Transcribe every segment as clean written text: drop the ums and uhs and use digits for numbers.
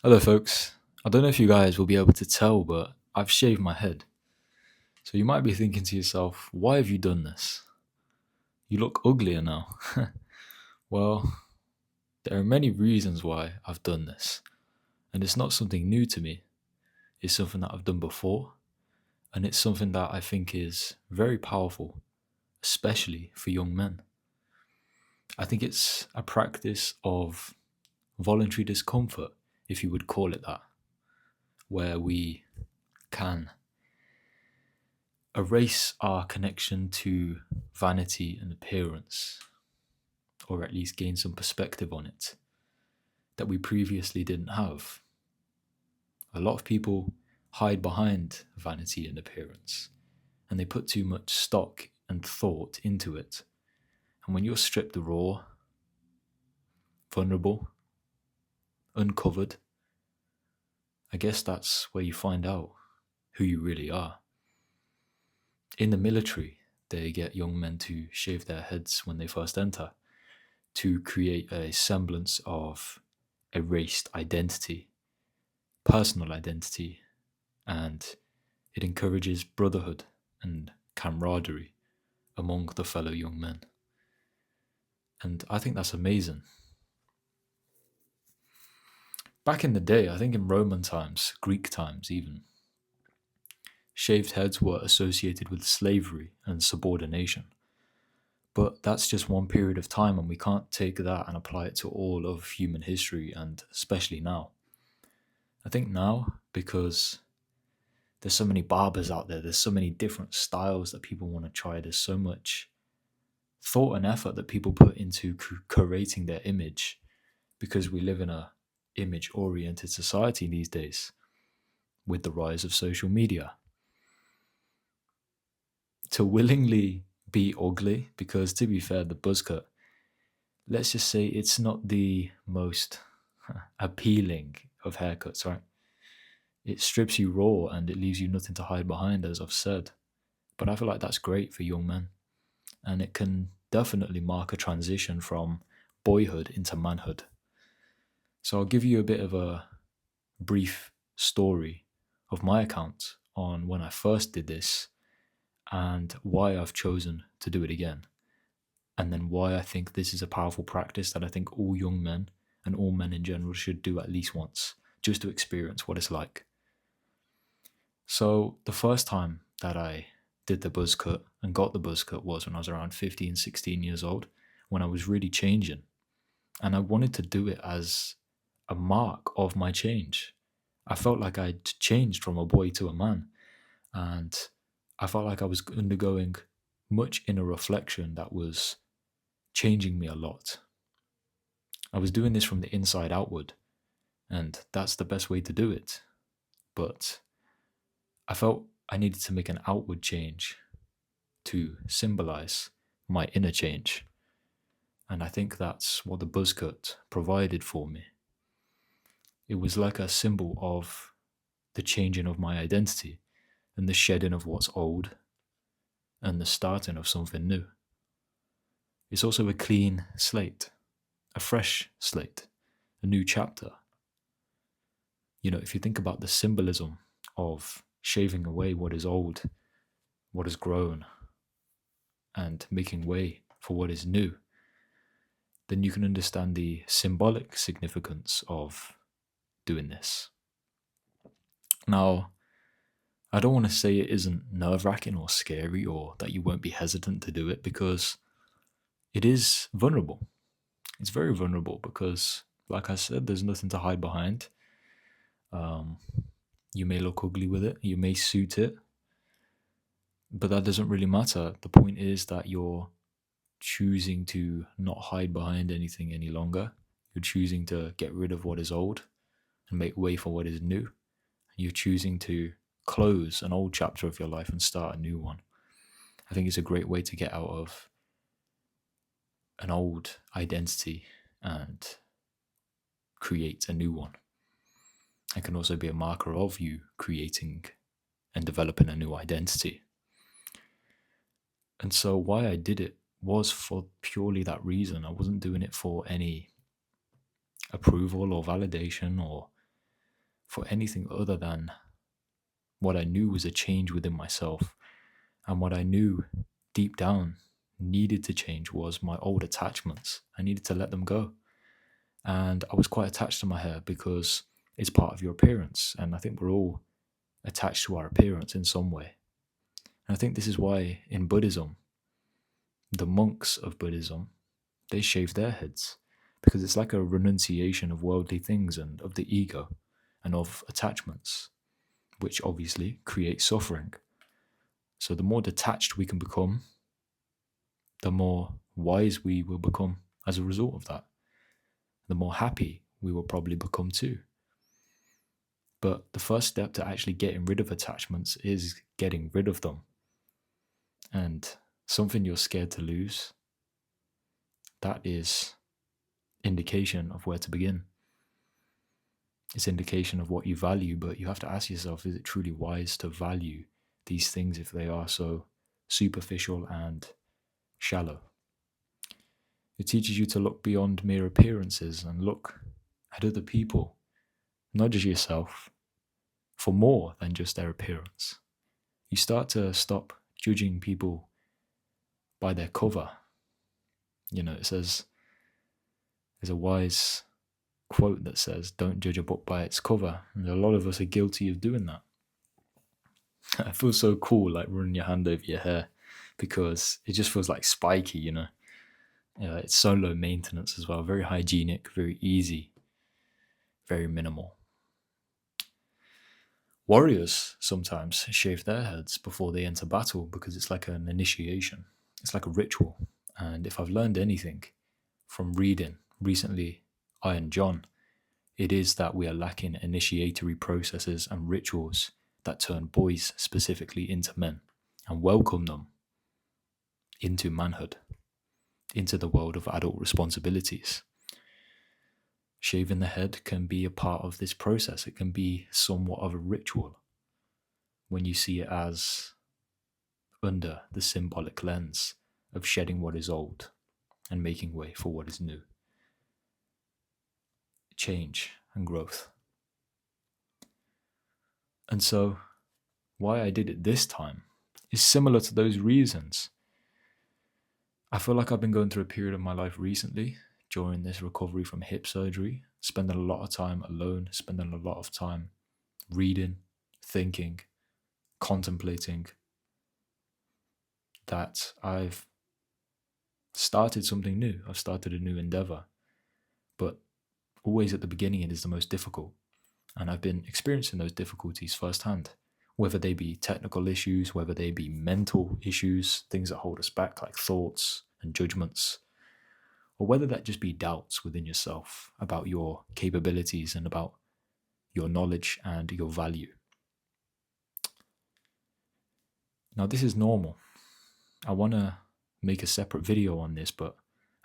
Hello, folks. I don't know if you guys will be able to tell, but I've shaved my head. So you might be thinking to yourself, why have you done this? You look uglier now. Well, there are many reasons why I've done this. And it's not something new to me, it's something that I've done before. And it's something that I think is very powerful, especially for young men. I think it's a practice of voluntary discomfort, if you would call it that, where we can erase our connection to vanity and appearance, or at least gain some perspective on it that we previously didn't have. A lot of people hide behind vanity and appearance, and they put too much stock and thought into it. And when you're stripped raw, vulnerable, uncovered, I guess that's where you find out who you really are. In the military, they get young men to shave their heads when they first enter to create a semblance of erased identity, personal identity, and it encourages brotherhood and camaraderie among the fellow young men. And I think that's amazing. Back in the day, I think in Roman times, Greek times even, shaved heads were associated with slavery and subordination. But that's just one period of time, and we can't take that and apply it to all of human history, and especially now. I think now, because there's so many barbers out there, there's so many different styles that people want to try, there's so much thought and effort that people put into curating their image because we live in a image oriented society these days with the rise of social media. To willingly be ugly, because to be fair, the buzz cut, let's just say it's not the most appealing of haircuts, right? It strips you raw and it leaves you nothing to hide behind, as I've said. But I feel like that's great for young men. And it can definitely mark a transition from boyhood into manhood. So I'll give you a bit of a brief story of my account on when I first did this and why I've chosen to do it again. And then why I think this is a powerful practice that I think all young men and all men in general should do at least once, just to experience what it's like. So the first time that I did the buzz cut and got the buzz cut was when I was around 15, 16 years old, when I was really changing. And I wanted to do it as a mark of my change. I felt like I'd changed from a boy to a man. And I felt like I was undergoing much inner reflection that was changing me a lot. I was doing this from the inside outward, and that's the best way to do it. But I felt I needed to make an outward change to symbolize my inner change. And I think that's what the buzz cut provided for me. It was like a symbol of the changing of my identity and the shedding of what's old and the starting of something new. It's also a clean slate, a fresh slate, a new chapter. You know, if you think about the symbolism of shaving away what is old, what has grown, and making way for what is new, then you can understand the symbolic significance of doing this. Now, I don't want to say it isn't nerve wracking or scary or that you won't be hesitant to do it because it is vulnerable. It's very vulnerable because, like I said, there's nothing to hide behind. Um, you may look ugly with it, you may suit it, but that doesn't really matter. The point is that you're choosing to not hide behind anything any longer. You're choosing to get rid of what is old and make way for what is new. You're choosing to close an old chapter of your life and start a new one. I think it's a great way to get out of an old identity and create a new one. It can also be a marker of you creating and developing a new identity. And so, why I did it was for purely that reason. I wasn't doing it for any approval or validation or for anything other than what I knew was a change within myself. And what I knew deep down needed to change was my old attachments. I needed to let them go. And I was quite attached to my hair because it's part of your appearance. And I think we're all attached to our appearance in some way. And I think this is why in Buddhism, the monks of Buddhism, they shave their heads because it's like a renunciation of worldly things and of the ego and of attachments, which obviously create suffering. So the more detached we can become, the more wise we will become as a result of that. The more happy we will probably become too. But the first step to actually getting rid of attachments is getting rid of them. And something you're scared to lose, that is indication of where to begin. It's indication of what you value, but you have to ask yourself, is it truly wise to value these things if they are so superficial and shallow? It teaches you to look beyond mere appearances and look at other people, not just yourself, for more than just their appearance. You start to stop judging people by their cover. It says, there's a wise quote that says, don't judge a book by its cover. And a lot of us are guilty of doing that. It feels so cool, like running your hand over your hair, because it just feels like spiky, it's so low maintenance as well, very hygienic, very easy, very minimal. Warriors sometimes shave their heads before they enter battle because it's like an initiation. It's like a ritual. And if I've learned anything from reading recently Iron John, it is that we are lacking initiatory processes and rituals that turn boys specifically into men and welcome them into manhood, into the world of adult responsibilities. Shaving the head can be a part of this process. It can be somewhat of a ritual when you see it as under the symbolic lens of shedding what is old and making way for what is new. Change and growth. And so, why I did it this time is similar to those reasons. I feel like I've been going through a period of my life recently during this recovery from hip surgery, spending a lot of time alone, spending a lot of time reading, thinking, contemplating, that I've started something new. I've started a new endeavor. But always at the beginning, it is the most difficult. And I've been experiencing those difficulties firsthand, whether they be technical issues, whether they be mental issues, things that hold us back like thoughts and judgments, or whether that just be doubts within yourself about your capabilities and about your knowledge and your value. Now, this is normal. I want to make a separate video on this, but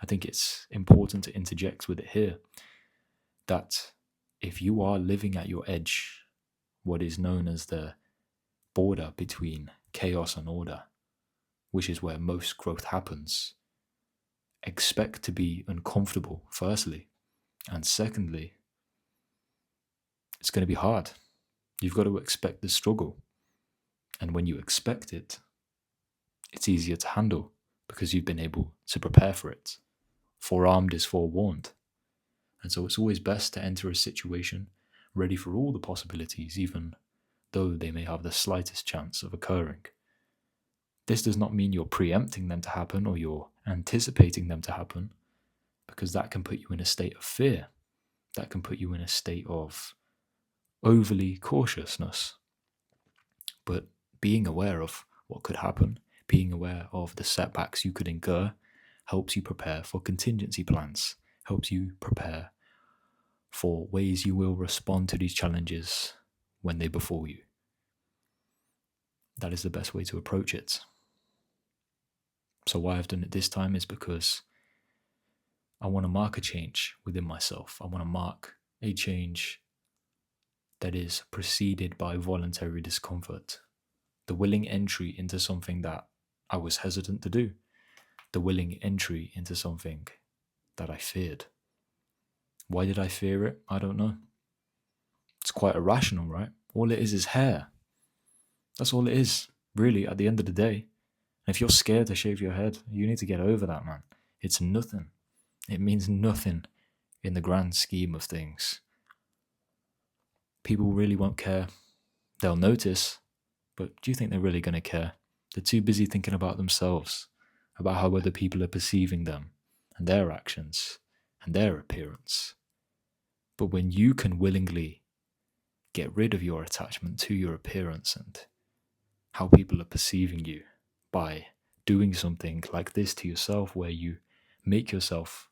I think it's important to interject with it here that if you are living at your edge, what is known as the border between chaos and order, which is where most growth happens, expect to be uncomfortable, firstly. And secondly, it's going to be hard. You've got to expect the struggle. And when you expect it, it's easier to handle because you've been able to prepare for it. Forearmed is forewarned. And so it's always best to enter a situation ready for all the possibilities, even though they may have the slightest chance of occurring. This does not mean you're preempting them to happen or you're anticipating them to happen, because that can put you in a state of fear. That can put you in a state of overly cautiousness. But being aware of what could happen, being aware of the setbacks you could incur, helps you prepare for contingency plans, helps you prepare for ways you will respond to these challenges when they befall you. That is the best way to approach it. So why I've done it this time is because I want to mark a change within myself. I want to mark a change that is preceded by voluntary discomfort. The willing entry into something that I was hesitant to do. The willing entry into something that I feared. Why did I fear it? I don't know. It's quite irrational, right? All it is hair. That's all it is, really, at the end of the day. And if you're scared to shave your head, you need to get over that, man. It's nothing. It means nothing in the grand scheme of things. People really won't care. They'll notice, but do you think they're really going to care? They're too busy thinking about themselves, about how other people are perceiving them and their actions and their appearance. But when you can willingly get rid of your attachment to your appearance and how people are perceiving you by doing something like this to yourself, where you make yourself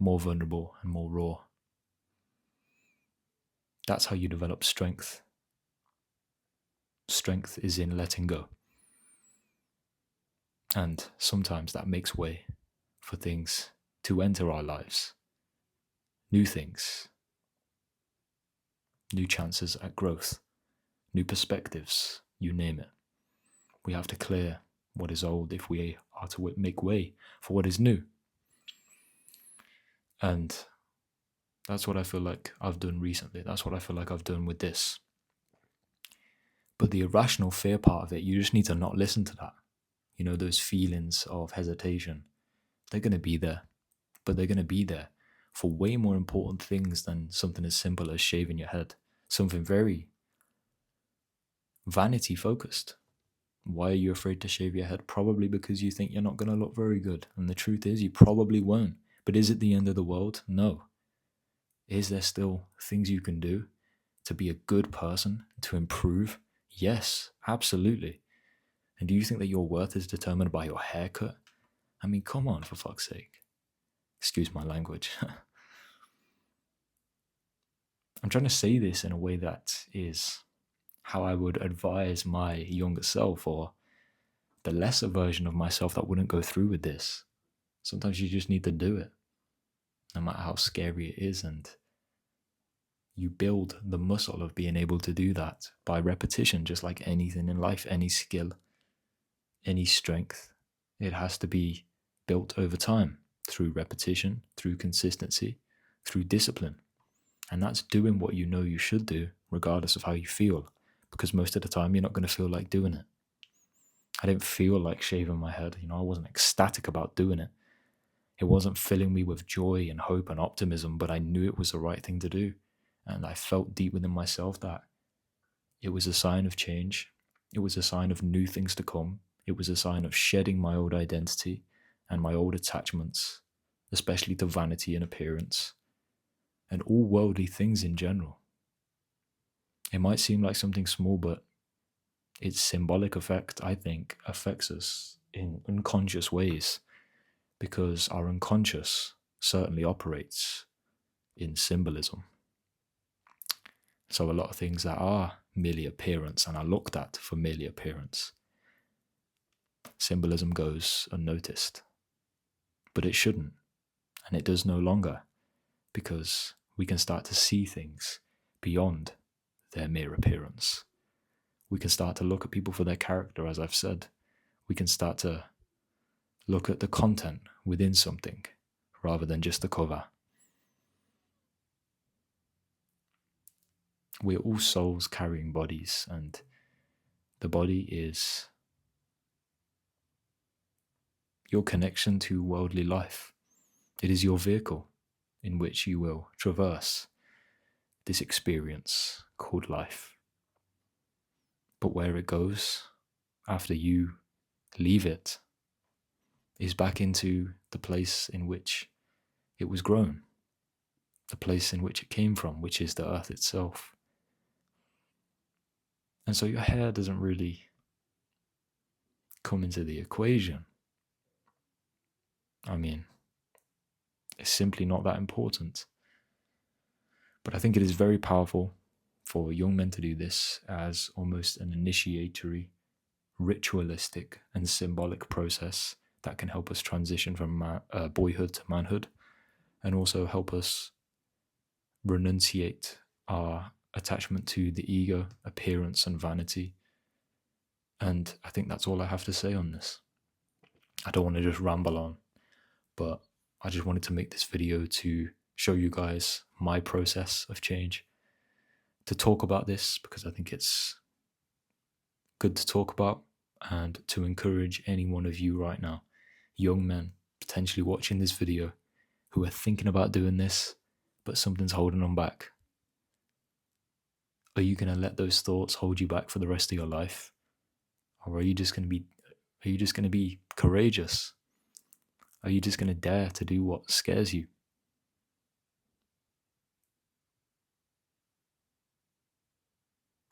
more vulnerable and more raw, that's how you develop strength. Strength is in letting go. And sometimes that makes way for things to enter our lives. New things, new chances at growth, new perspectives, you name it. We have to clear what is old if we are to make way for what is new. And that's what I feel like I've done recently. That's what I feel like I've done with this. But the irrational fear part of it, you just need to not listen to that. You know, those feelings of hesitation, they're going to be there. But they're going to be there for way more important things than something as simple as shaving your head. Something very vanity focused. Why are you afraid to shave your head? Probably because you think you're not going to look very good. And the truth is, you probably won't. But is it the end of the world? No. Is there still things you can do to be a good person, to improve? Yes, absolutely. And do you think that your worth is determined by your haircut? I mean, come on, for fuck's sake. Excuse my language. I'm trying to say this in a way that is how I would advise my younger self, or the lesser version of myself that wouldn't go through with this. Sometimes you just need to do it, no matter how scary it is. And you build the muscle of being able to do that by repetition, just like anything in life, any skill, any strength. It has to be built over time through repetition, through consistency, through discipline. And that's doing what you know you should do, regardless of how you feel, because most of the time you're not going to feel like doing it. I didn't feel like shaving my head. I wasn't ecstatic about doing it. It wasn't filling me with joy and hope and optimism, but I knew it was the right thing to do. And I felt deep within myself that it was a sign of change. It was a sign of new things to come. It was a sign of shedding my old identity and my old attachments, especially to vanity and appearance, and all worldly things in general. It might seem like something small, but its symbolic effect, I think, affects us in unconscious ways, because our unconscious certainly operates in symbolism. So a lot of things that are merely appearance and are looked at for merely appearance, symbolism goes unnoticed. But it shouldn't, and it does no longer, because we can start to see things beyond their mere appearance. We can start to look at people for their character, as I've said. We can start to look at the content within something rather than just the cover. We're all souls carrying bodies, and the body is your connection to worldly life. It is your vehicle in which you will traverse this experience called life. But where it goes after you leave it is back into the place in which it was grown, the place in which it came from, which is the earth itself. And so your hair doesn't really come into the equation. I mean, it's simply not that important. But I think it is very powerful for young men to do this as almost an initiatory, ritualistic and symbolic process that can help us transition from boyhood to manhood, and also help us renunciate our attachment to the ego, appearance and vanity. And I think that's all I have to say on this. I don't want to just ramble on, but I just wanted to make this video to show you guys my process of change. to talk about this because I think it's good to talk about, and to encourage any one of you right now, young men potentially watching this video, who are thinking about doing this, but something's holding them back. Are you going to let those thoughts hold you back for the rest of your life? Or are you just going to be courageous? Are you just going to dare to do what scares you?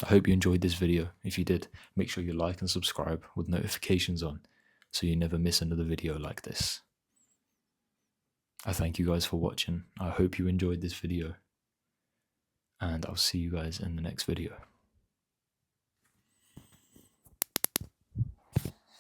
I hope you enjoyed this video. If you did, make sure you like and subscribe with notifications on so you never miss another video like this. I thank you guys for watching. I hope you enjoyed this video, and I'll see you guys in the next video.